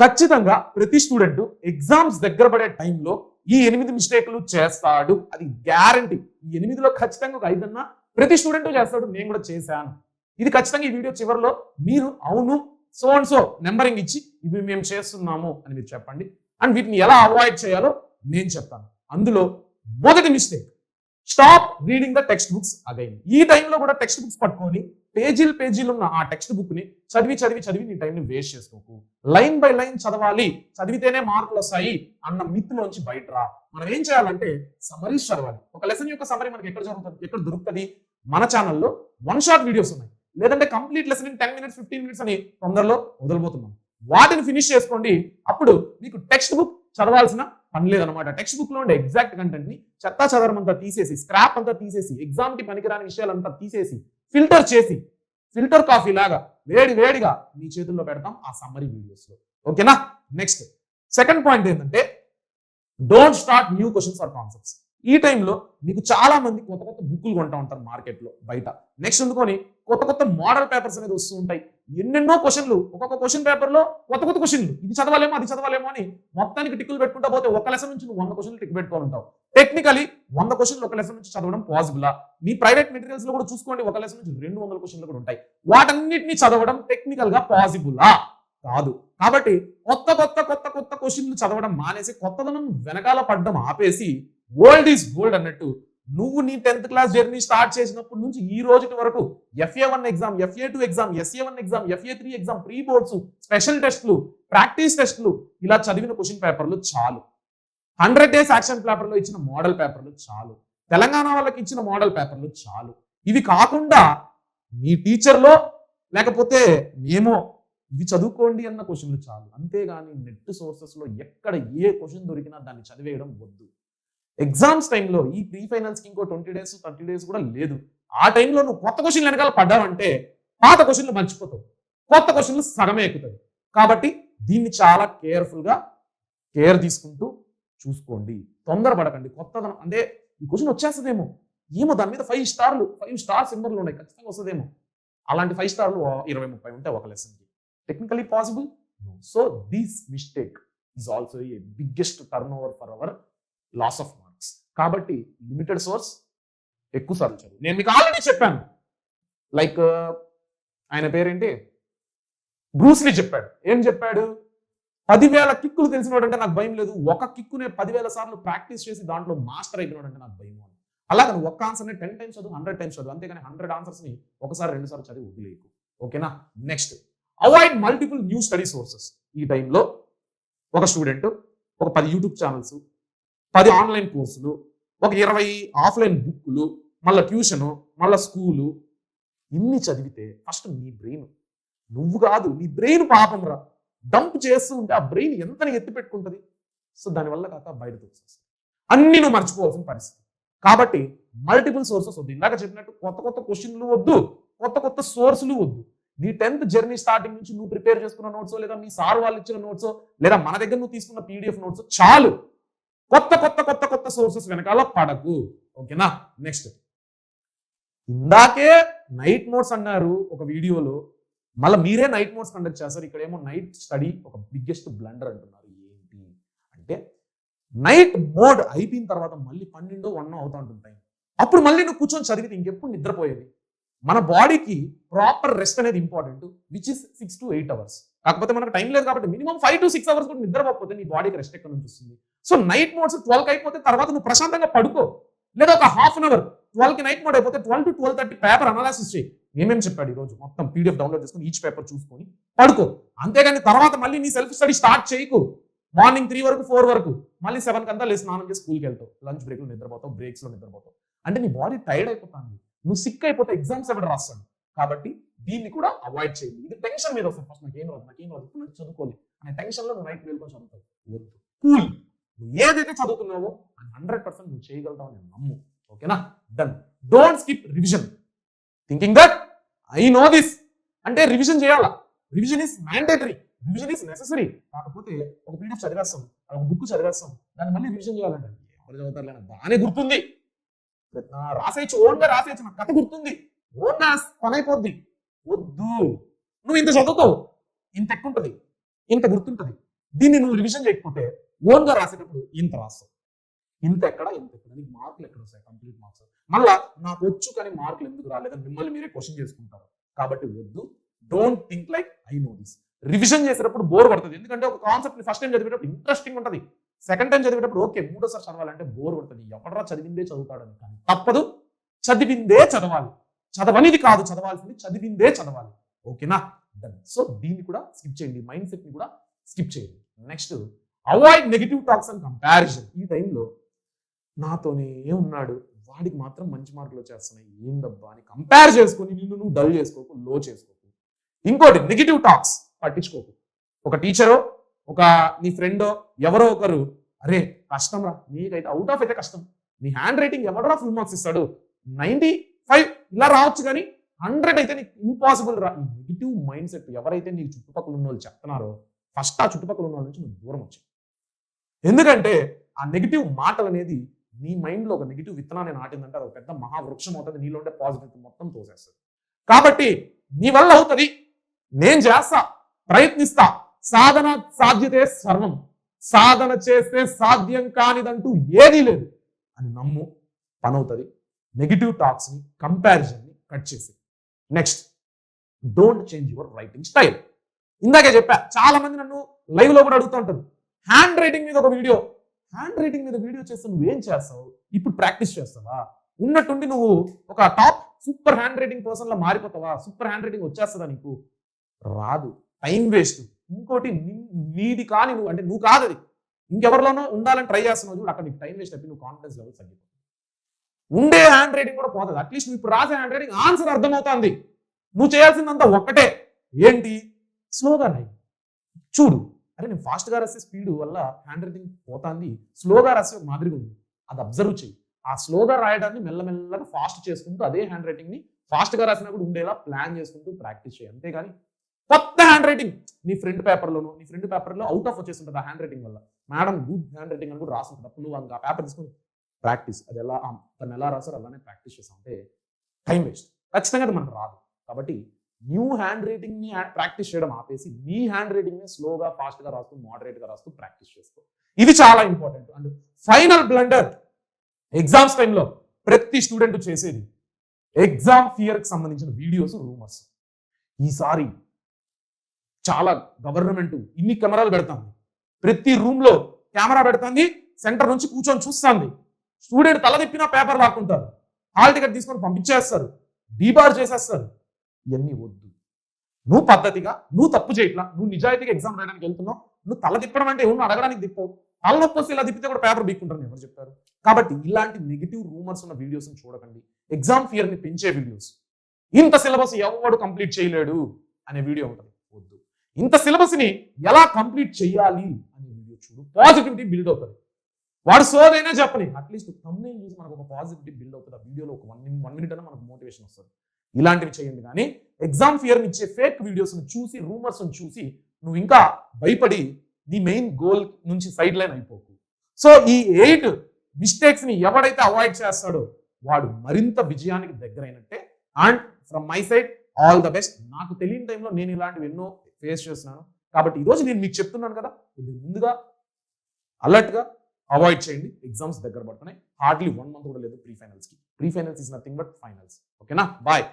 ఖచ్చితంగా ప్రతి student exams దగ్గర పడే టైంలో ఈ 8 మిస్టేక్లు చేస్తాడు, అది గ్యారంటీ. ఈ 8లో ఖచ్చితంగా ఒక 5 అన్నా ప్రతి స్టూడెంట్ చేస్తాడు, నేను కూడా చేశాను. ఇది ఖచ్చితంగా ఈ వీడియో చివరిలో మీరు అవును సో అండ్ సో నెంబరింగ్ ఇచ్చి ఇవి మేము చేస్తున్నాము అని మీరు చెప్పండి. అండ్ వీటిని ఎలా అవాయిడ్ చేయాలో నేను చెప్తాను. అందులో మొదటి mistake, stop reading the text books again. ఈ టైంలో కూడా టెక్స్ట్ బుక్స్ పట్టుకొని పేజీలు ఉన్న ఆ టెక్స్ట్ బుక్ ని చదివి నీ టైంని వేస్ట్ చేసుకోకు. లైన్ బై లైన్ చదవాలి, చదివితేనే మార్కులు వస్తాయి అన్న మిత్తులోంచి బయట రా. మనం ఏం చేయాలంటే సమరీస్ చదవాలి. ఒక లెసన్ యొక్క సమరీ మనకి ఎక్కడ దొరుకుతుంది? మన ఛానల్లో 1 షాట్ వీడియోస్ ఉన్నాయి, లేదంటే complete lesson in 10 minutes 15 minutes అని తొందరలో వదలబోతున్నాం. వాటిని ఫినిష్ చేసుకోండి. అప్పుడు మీకు టెక్స్ట్ బుక్ చదవాల్సిన పని లేదనమాట. టెక్స్ట్ బుక్ లో ఉండే ఎగ్జాక్ట్ కంటెంట్ ని చెత్తా చదవడం అంతా తీసేసి, స్క్రాప్ అంతా తీసేసి, ఎగ్జామ్ కి పనికిరాని విషయాలంతా తీసేసి, ఫిల్టర్ చేసి, ఫిల్టర్ కాఫీ లాగా వేడిగా మీ చేతుల్లో పెడతాం ఆ సమ్మరీ వీడియోస్ లో. ఓకేనా? నెక్స్ట్ సెకండ్ పాయింట్ ఏంటంటే, don't start new questions or concepts. ఈ టైంలో మీకు చాలా మంది కొత్త బుక్కులు కొంటా ఉంటారు మార్కెట్లో బయట. నెక్స్ట్ అందుకొని కొత్త మోడల్ పేపర్స్ అనేది వస్తూ ఉంటాయి. ఎన్నెన్నో క్వశ్చన్లు, ఒక్కొక్క క్వశ్చన్ పేపర్ లో కొత్త క్వశ్చన్లు, ఇది చదవాలేమో అది చదవాలేమో అని మొత్తానికి టిక్కులు పెట్టుకుంటా పోతే ఒక లెసన్ నుంచి నువ్వు 100 క్వశ్చన్లు టిక్ పెట్టుకొని ఉంటావు. టెక్నికలీ 100 క్వశ్చన్లు ఒక లెసన్ నుంచి చదవడం పాసిబులా? మీ ప్రైవేట్ మెటీరియల్స్ లో కూడా చూసుకోండి, ఒక లెసన్ నుంచి 200 క్వశ్చన్లు కూడా ఉంటాయి. వాటన్నిటిని చదవడం టెక్నికల్ గా పాసిబులా? కాదు. కాబట్టి కొత్త క్వశ్చన్లు చదవడం మానేసి, కొత్తదనం వెనకాల పడ్డం ఆపేసి, ఓల్డ్ ఈజ్ గోల్డ్ అన్నట్టు నువ్వు నీ 10th క్లాస్ జర్నీ స్టార్ట్ చేసినప్పటి నుంచి ఈ రోజు వరకు FA1 exam, FA2 exam, SA1 exam, FA3 exam, pre boards, special టెస్టులు, ప్రాక్టీస్ టెస్టులు, ఇలా చదివిన క్వశ్చన్ పేపర్లు చాలు. 100 days యాక్షన్ పేపర్లో ఇచ్చిన మోడల్ పేపర్లు చాలు. తెలంగాణ వాళ్ళకి ఇచ్చిన మోడల్ పేపర్లు చాలు. ఇవి కాకుండా మీ టీచర్లో లేకపోతే మేమో ఇవి చదువుకోండి అన్న క్వశ్చన్లు చాలు. అంతేగాని నెట్ సోర్సెస్లో ఎక్కడ ఏ క్వశ్చన్ దొరికినా దాన్ని చదివేయడం వద్దు. ఎగ్జామ్స్ టైంలో ఈ ప్రీ ఫైనల్స్కి ఇంకో 20 days 30 days కూడా లేదు. ఆ టైంలో నువ్వు కొత్త క్వశ్చన్లు వెనకాల పడ్డావంటే పాత క్వశ్చన్లు మర్చిపోతావు, కొత్త క్వశ్చన్లు సగమే ఎక్కుతాయి. కాబట్టి దీన్ని చాలా కేర్ తీసుకుంటూ చూసుకోండి. తొందరపడకండి. కొత్తదనం అంటే ఈ క్వశ్చన్ వచ్చేస్తుందేమో, ఏమో దాని మీద 5 స్టార్ సింబర్లు ఉన్నాయి, ఖచ్చితంగా వస్తుందేమో. అలాంటి 5 స్టార్లు 20-30 ఉంటాయి ఒక లెసన్కి. Technically possible? No. So this mistake is also a biggest turn over for our loss of marks. కాబట్టి లిమిటెడ్ సోర్స్, ఎక్కువ సార్లు చదువు. నేను మీకు ఆల్రెడీ చెప్పాను, లైక్ ఆయన పేరేంటి, బ్రూస్లీ చెప్పాడు. ఏం చెప్పాడు? 10,000 కిక్కులు తెలిసినోడు అంటే నాకు భయం లేదు, ఒక కిక్కునే 10,000 సార్లు ప్రాక్టీస్ చేసి దాంట్లో మాస్టర్ అయిపోయినాడు అంటే నాకు భయం అని. అలాగే నువ్వు ఒక్క ఆన్సర్ని 10 times చదువు, 100 times చదువు, అంతేగాని 100 ఆన్సర్స్ని ఒకసారి 2 సార్లు చదివి వదిలేయకు. ఓకేనా? Next, avoid multiple new study sources. ఈ టైంలో ఒక స్టూడెంట్ ఒక 10 యూట్యూబ్ ఛానల్స్, 10 ఆన్లైన్ కోర్సులు, ఒక 20 ఆఫ్లైన్ బుక్కులు, మళ్ళీ ట్యూషను, మళ్ళీ స్కూలు, ఇన్ని చదివితే ఫస్ట్ నీ బ్రెయిన్, నువ్వు కాదు నీ బ్రెయిన్ పాపం రా, డంప్ చేస్తూ ఉంటే ఆ బ్రెయిన్ ఎంతని ఎత్తి పెట్టుకుంటుంది. సో దానివల్ల కాక బయటకు వచ్చేస్తుంది, అన్ని నువ్వు మర్చిపోవాల్సిన పరిస్థితి. కాబట్టి మల్టిపుల్ సోర్సెస్ వద్దు. ఇందాక చెప్పినట్టు కొత్త క్వశ్చన్లు వద్దు, కొత్త సోర్సులు వద్దు. నీ 10th జర్నీ స్టార్టింగ్ నుంచి నువ్వు ప్రిపేర్ చేసుకున్న నోట్స్, లేదా మీ సార్ వాళ్ళు ఇచ్చిన నోట్స్, లేదా మన దగ్గర నువ్వు తీసుకున్న PDF నోట్స్ చాలు. కొత్త సోర్సెస్ వెనకాల పడకు. ఓకేనా? నెక్స్ట్, ఇందాకే నైట్ మోడ్స్ అన్నారు ఒక వీడియోలో, మళ్ళీ మీరే నైట్ మోడ్స్ కండక్ట్ చేస్తారు. ఇక్కడేమో నైట్ స్టడీ ఒక బిగ్గెస్ట్ బ్లండర్ అంటున్నారు. ఏంటి అంటే, నైట్ మోడ్ అయిపోయిన తర్వాత మళ్ళీ 12-1 అవుతా ఉంటుంది. అప్పుడు మళ్ళీ నువ్వు కూర్చొని చదివితే ఇంకెప్పుడు నిద్రపోయేది? మన బాడీకి ప్రాపర్ రెస్ట్ అనేది important, which is 6 to 8 hours. కాకపోతే మనకు టైం లేదు కాబట్టి మినిమం 5 to 6 hours కూడా నిద్రపోకపోతే నీ బాడీకి రెస్ట్ ఎక్కడ నుంచి వస్తుంది? సో నైట్ మోడ్స్ 12కి అయిపోతే తర్వాత నువ్వు ప్రశాంతంగా పడుకో, లేదా ఒక ½ an hour 12కి నైట్ మోడ్ అయిపోతే 12 to 12:30 పేపర్ అనాలిసిస్ చేయి. ఏమేమి చెప్పాడు ఈరోజు మొత్తం PDF డౌన్లోడ్ చేసుకుని ఈచ్ పేపర్ చూసుకొని పడుకో. అంతేగాని తర్వాత మళ్ళీ నీ సెల్ఫ్ స్టడీ స్టార్ట్ చేయకు. మార్నింగ్ 3 వరకు 4 వరకు, మళ్ళీ 7 కంతా లేసి స్నానం చేసి స్కూల్కి వెళ్తావు, లంచ్ బ్రేక్లో నిద్రపోతావు, బ్రేక్స్లో నిద్రపోతావు. అంటే నీ బాడీ టైర్డ్ అయిపోతుంది, నువ్వు సిక్ అయిపోతే ఎగ్జామ్స్ ఎవరు రాస్తాడు. కాబట్టి దీన్ని కూడా అవాయిడ్ చేయండి. ఇది టెన్షన్ మీద వస్తుంది. ఫస్ట్ నాకేం రాదు చదువుకోవాలి అనే టెన్షన్లో నువ్వు నైట్ వెళ్ళుకొని చదువుతావు. వద్దు, కూల్. నువ్వు ఏదైతే చదువుతున్నావో అది 100% నువ్వు చేయగలుగుతావు అని నమ్ము. ఓకేనా? Done. Don't skip revision thinking that I know this. అంటే రివిజన్ చేయాలా? Revision is mandatory, revision is necessary. కాకపోతే ఒక PDF చదివేస్తాం, ఒక బుక్ చదివేస్తాం, దాన్ని మళ్ళీ రివిజన్ చేయాలంటే ఎవరు చదువుతారు? బాగానే గుర్తుంది, రాసేయచ్చు, ఓన్గా రాసేయచ్చు, నాకు కథ గుర్తుంది, ఓన్గా పని అయిపోద్ది. వద్దు, నువ్వు ఇంత చదువుతావు, ఇంత ఎక్కువ ఉంటుంది, ఇంత గుర్తుంటుంది. దీన్ని నువ్వు రివిజన్ చేయకపోతే ఓన్ గా రాసేటప్పుడు ఇంత రాస్తావు, ఇంత ఎక్కడ నీకు మార్కులు ఎక్కడ వస్తాయి, కంప్లీట్ మార్క్స్. మళ్ళా నాకు వచ్చు కానీ మార్కులు ఎందుకు రాలేదని మిమ్మల్ని మీరే క్వశ్చన్ చేసుకుంటారు. కాబట్టి వద్దు, don't think like I know this. Revision చేసేటప్పుడు బోర్ పడుతుంది, ఎందుకంటే ఒక కాన్సెప్ట్ ని ఫస్ట్ టైం చదివేటప్పుడు ఇంట్రెస్టింగ్ ఉంటుంది, సెకండ్ టైం చదివేటప్పుడు ఓకే మూడోసారి చదవాలంటే బోర్ పడుతుంది, ఎవడరా చదివిందే చదువుతాడని. కానీ తప్పదు, చదివిందే చదవాలి, చదవనిది కాదు చదవాల్సింది, చదివిందే చదవాలి. ఓకేనా, డన్. సో దీన్ని కూడా స్కిప్ చేయండి, మైండ్ సెట్ ని కూడా స్కిప్ చేయండి. Next, avoid negative talks and comparison. ఈ టైంలో నాతోనే ఉన్నాడు, వాడికి మాత్రం మంచి మార్కులు వచ్చేస్తున్నాయి, ఏందబ్బా అని కంపేర్ చేసుకొని నిన్ను నువ్వు డల్ చేసుకోకు, లో చేసుకోకు. ఇంకోటి, నెగిటివ్ టాక్స్ పట్టించుకోకు. ఒక టీచరో, ఒక నీ ఫ్రెండో, ఎవరో ఒకరు, అరే కష్టం రా, నీకైతే అవుట్ ఆఫ్ అయితే కష్టం, నీ హ్యాండ్ రైటింగ్ ఎవడరా ఫుల్ మార్క్స్ ఇస్తాడు, 95 ఇలా రావచ్చు కానీ 100 అయితే నీకు ఇంపాసిబుల్ రా. ఈ నెగిటివ్ మైండ్ సెట్ ఎవరైతే నీ చుట్టుపక్కల ఉన్న వాళ్ళు చెప్తున్నారో ఫస్ట్ ఆ చుట్టుపక్కల ఉన్న వాళ్ళ నుంచి నువ్వు దూరం వచ్చాయి. ఎందుకంటే ఆ నెగిటివ్ మాటలు అనేది నీ మైండ్లో ఒక నెగిటివ్ విత్తనాన్ని నాటిందంటే అది ఒక పెద్ద మహావృక్షం అవుతుంది, నీలో ఉండే పాజిటివ్ మొత్తం తోసేస్తుంది. కాబట్టి నీ వల్ల అవుతుంది, నేను చేస్తా, ప్రయత్నిస్తా, సాధన సాధ్యతే సర్వం, సాధన చేస్తే సాధ్యం కానిదంటూ ఏదీ లేదు అని నమ్ము, పని అవుతుంది. నెగిటివ్ టాక్స్ ని, కంపారిజన్ ని కట్ చేసి. Next, don't change your writing style. ఇందాకే చెప్పా, చాలా మంది నన్ను లైవ్ లో కూడా అడుగుతూ ఉంటారు, హ్యాండ్ రైటింగ్ మీద ఒక వీడియో, హ్యాండ్ రైటింగ్ మీద వీడియో చేస్తే నువ్వేం చేస్తావు, ఇప్పుడు ప్రాక్టీస్ చేస్తావా, ఉన్నట్టుండి నువ్వు ఒక top super handwriting person లా మారిపోతావా, సూపర్ హ్యాండ్ రైటింగ్ వచ్చేస్తుందా, నీకు రాదు, టైం వేస్ట్. ఇంకోటి, నీది కానీ నువ్వు అంటే నువ్వు కాదు, అది ఇంకెవరిలోనో ఉండాలని ట్రై చేస్తున్నావు చూడు, అక్కడ నీకు టైం వేస్ట్ అయిపోయి నువ్వు కాన్ఫిడెన్స్ లెవెల్ తగ్గిపోతుంది, ఉండే హ్యాండ్ రైటింగ్ కూడా పోతుంది. అట్లీస్ట్ నువ్వు ఇప్పుడు రాసే హ్యాండ్ రైటింగ్ ఆన్సర్ అర్థమవుతుంది, నువ్వు చేయాల్సిందంతా ఒక్కటే, ఏంటి, స్లోగా రాయి. చూడు, అరే నేను ఫాస్ట్గా రాసే స్పీడ్ వల్ల హ్యాండ్ రైటింగ్ పోతుంది, స్లోగా రాసే ఒక మాదిరిగా ఉంది, అది అబ్జర్వ్ చేయి. ఆ స్లోగా రాయడాన్ని మెల్లమెల్లగా ఫాస్ట్ చేసుకుంటూ అదే హ్యాండ్ రైటింగ్ ని ఫాస్ట్గా రాసినా కూడా ఉండేలా ప్లాన్ చేసుకుంటూ ప్రాక్టీస్ చేయి. అంతేగాని కొత్త హ్యాండ్ రైటింగ్ నీ ఫ్రెండ్ పేపర్లో అవుట్ ఆఫ్ వచ్చేస్తుంటుంది ఆ హ్యాండ్ రైటింగ్ వల్ల, మేడం గుడ్ హ్యాండ్ రైటింగ్ అని కూడా రాస్తుంటుంది, అప్పుడు నువ్వు ఆ పేపర్ తీసుకుని ప్రాక్టీస్, అది తను ఎలా రాసారో అలానే ప్రాక్టీస్ చేసాం అంటే టైం వేస్ట్, ఖచ్చితంగా అది మనకు రాదు. కాబట్టి న్యూ హ్యాండ్ రైటింగ్ ని ప్రాక్టీస్ చేయడం ఆపేసి నీ హ్యాండ్ రైటింగ్ ని స్లోగా, ఫాస్ట్ గా రాస్తూ, మోడరేట్ గా రాస్తూ ప్రాక్టీస్ చేసుకో. ఇది చాలా important. And final blunder, exams టైంలో ప్రతి స్టూడెంట్ చేసేది ఎగ్జామ్ ఫియర్ కి సంబంధించిన వీడియోస్, రూమర్స్. ఈసారి చాలా గవర్నమెంట్ ఇన్ని కెమెరాలు పెడుతుంది, ప్రతి రూమ్ లో కెమెరా పెడుతుంది, సెంటర్ నుంచి కూర్చొని చూస్తుంది, స్టూడెంట్ తల తిప్పినా పేపర్ లాక్కుంటారు, హాల్ టికెట్ తీసుకొని పంపించేస్తారు, డీబార్ చేసేస్తారు. ఇవన్నీ వద్దు. నువ్వు పద్ధతిగా, నువ్వు తప్పు చేయట్లా, నువ్వు నిజాయితీగా ఎగ్జామ్ రాయడానికి వెళ్తున్నావు, నువ్వు తల తిప్పడం అంటే ఎవరు అడగడానికి తిప్పవు, తలనొప్పి వస్తే ఇలా తిప్పితే కూడా పేపర్ బీక్కుంటారు, ఎవరు చెప్పారు. కాబట్టి ఇలాంటి నెగిటివ్ రూమర్స్ ఉన్న వీడియోస్ చూడకండి, ఎగ్జామ్ ఫియర్ ని పెంచే వీడియోస్. ఇంత సిలబస్ ఎవడు కంప్లీట్ చేయలేడు అనే వీడియో ఉంటుంది, వద్దు. ఇంత సిలబస్ ని ఎలా కంప్లీట్ చేయాలి అనే వీడియో చూడు, పాజిటివిటీ బిల్డ్ అవుతుంది. వాడు సోదైనా చెప్పని, అట్లీస్ట్ thumbnail చూసి మనకు ఒక పాజిటివిటీ బిల్డ్ అవుతుంది, ఆ వీడియోలో ఒక 1 minute అయినా మనకు మోటివేషన్ వస్తుంది. ఇలాంటివి చేయండి. కానీ ఎగ్జామ్ ఫియర్ ఇచ్చే ఫేక్ వీడియోస్ చూసి, రూమర్స్ చూసి నువ్వు ఇంకా భయపడి నీ మెయిన్ గోల్ నుంచి సైడ్ లైన్ అయిపోకు. సో ఈ 8 మిస్టేక్స్ ని ఎవడైతే అవాయిడ్ చేస్తాడో వాడు మరింత విజయానికి దగ్గరైనట్టే. And from my side all the best. నాకు తెలియని టైంలో నేను ఇలాంటివి ఎన్నో ఫేస్ చేస్తున్నాను, కాబట్టి ఈరోజు నేను మీకు చెప్తున్నాను కదా, కొద్దిగా ముందుగా అలర్ట్గా అవాయిడ్ చేయండి. ఎగ్జామ్స్ దగ్గర పడుతున్నాయి, హార్డ్లీ 1 month కూడా లేదు ప్రీ ఫైనల్స్ కి. Pre finals is nothing but finals. ఓకేనా, బాయ్.